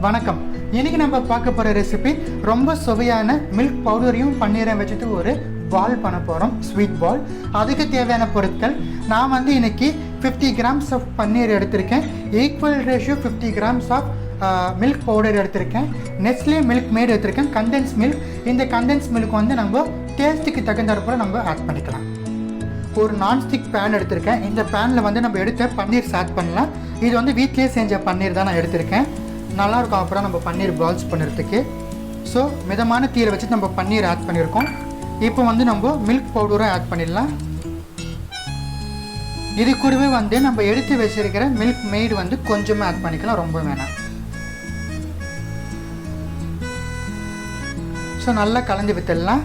வணக்கம். இன்னைக்கு நம்ம பார்க்க போகிற ரெசிபி ரொம்ப சுவையான மில்க் பவுடரையும் பன்னீரையும் வச்சுட்டு ஒரு பால் பண்ண போகிறோம், ஸ்வீட் பால். அதுக்கு தேவையான பொருட்கள் நான் இன்னைக்கு 50 கிராம்ஸ் ஆஃப் பன்னீர் எடுத்திருக்கேன். Equal ratio 50 grams of milk powder எடுத்திருக்கேன். நெஸ்லே மில்க் மேட் எடுத்திருக்கேன், கண்டென்ஸ் மில்க். இந்த கண்டென்ஸ் மில்க் நம்ம டேஸ்ட்டுக்கு தகுந்தாற்போல் நம்ம ஆட் பண்ணிக்கலாம். ஒரு நான்ஸ்டிக் பேன் எடுத்திருக்கேன். இந்த பேனில் நம்ம எடுத்த பன்னீர் ஆட் பண்ணலாம். இது வீட்டிலே செஞ்ச பன்னீர் தான் நான் எடுத்திருக்கேன். நல்லாயிருக்கும் அப்புறம் நம்ம பன்னீர் பால்ஸ் பண்ணுறதுக்கு. ஸோ மிதமான தீரை வச்சு நம்ம பன்னீர் ஆட் பண்ணியிருக்கோம். இப்போ நம்ம மில்க் பவுடரை ஆட் பண்ணிடலாம். இது கூடவே நம்ம எடுத்து வச்சிருக்கிற மில்க் மெய்டு கொஞ்சமாக ஆட் பண்ணிக்கலாம், ரொம்ப வேணாம். ஸோ நல்லா கலந்து விட்டுடலாம்.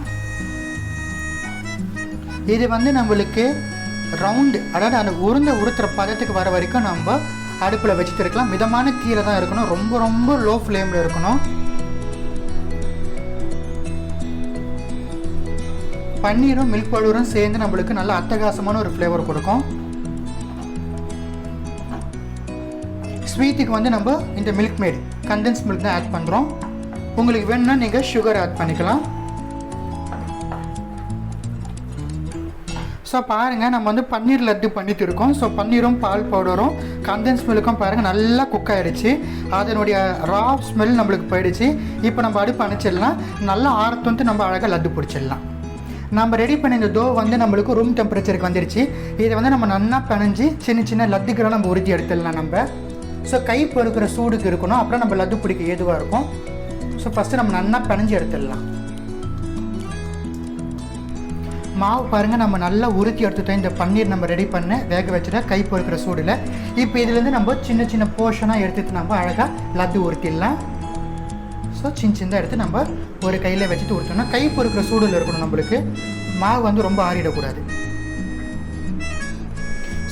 இது நம்மளுக்கு ரவுண்டு, அதாவது அந்த உருத்துற பதத்துக்கு வர வரைக்கும் நம்ம அடுப்பில் வச்சுட்டு இருக்கலாம். மிதமான தீரை தான் இருக்கணும், ரொம்ப ரொம்ப லோ ஃப்ளேமில் இருக்கணும். பன்னீரும் மில்க் பவுடரும் சேர்ந்து நம்மளுக்கு நல்ல அட்டகாசமான ஒரு ஃப்ளேவர் கொடுக்கும். ஸ்வீட்டுக்கு நம்ம இந்த மில்க் மேட் கண்டென்ஸ் மில்க் தான் ஆட் பண்ணுறோம். உங்களுக்கு வேணும்னா நீங்கள் சுகர் ஆட் பண்ணிக்கலாம். ஸோ பாருங்கள், நம்ம பன்னீர் லட்டு பண்ணிட்டு இருக்கோம். ஸோ பன்னீரும் பால் பவுடரும் கண்டென்ஸ் மில்க்கும் பாருங்கள் நல்லா குக் ஆகிடுச்சு. அதனுடைய ரா ஸ்மெல் நம்மளுக்கு போயிடுச்சு. இப்போ நம்ம அடுப்பு அணைச்சிடலாம். நல்லா ஆரத்து நம்ம அழகாக லட்டு பிடிச்சிடலாம். நம்ம ரெடி பண்ண இந்த டோ நம்மளுக்கு ரூம் டெம்பரேச்சருக்கு வந்துடுச்சு. இதை நம்ம நல்லா பிணைஞ்சி சின்ன சின்ன லட்டுக்களை நம்ம உறுதி எடுத்துடலாம். நம்ம ஸோ கை பொறுக்கிற சூடுக்கு இருக்கணும், அப்புறம் நம்ம லட்டு பிடிக்க ஏதுவாக இருக்கும். ஸோ ஃபஸ்ட்டு நம்ம நல்லா பிணைஞ்சி எடுத்துடலாம். மாவு பாருங்கள், நம்ம நல்லா உருத்தி எடுத்துட்டோம். இந்த பன்னீர் நம்ம ரெடி பண்ண வேக வச்சுட்டா கை பொறுக்கிற சூடில். இப்போ இதுலேருந்து நம்ம சின்ன சின்ன போர்ஷனாக எடுத்துட்டு நம்ம அழகாக லட்டு உருத்திடலாம். ஸோ சின்ன எடுத்து நம்ம ஒரு கையில் வச்சுட்டு உருத்தோம்னா கை பொறுக்கிற சூடில் இருக்கணும். நம்மளுக்கு மாவு ரொம்ப ஆறிடக்கூடாது.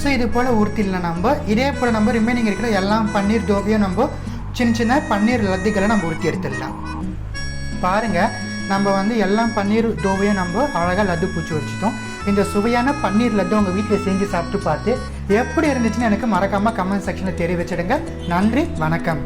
ஸோ இது போல் உருத்திடலாம். நம்ம இதே போல் நம்ம ரிமைனிங் இருக்கிற எல்லா பன்னீர் தோவையும் நம்ம சின்ன சின்ன பன்னீர் லட்டுகளை நம்ம உருத்தி எடுத்துடலாம். பாருங்கள், நம்ம எல்லா பன்னீர் தோவையும் நம்ம அழகாக லட்டு பூச்சி வச்சுட்டோம். இந்த சுவையான பன்னீர் லட்டு உங்கள் வீட்டில் செஞ்சு சாப்பிட்டு பார்த்து எப்படி இருந்துச்சுன்னு எனக்கு மறக்காமல் கமெண்ட் செக்ஷனில் தெரிவிச்சிடுங்க. நன்றி, வணக்கம்.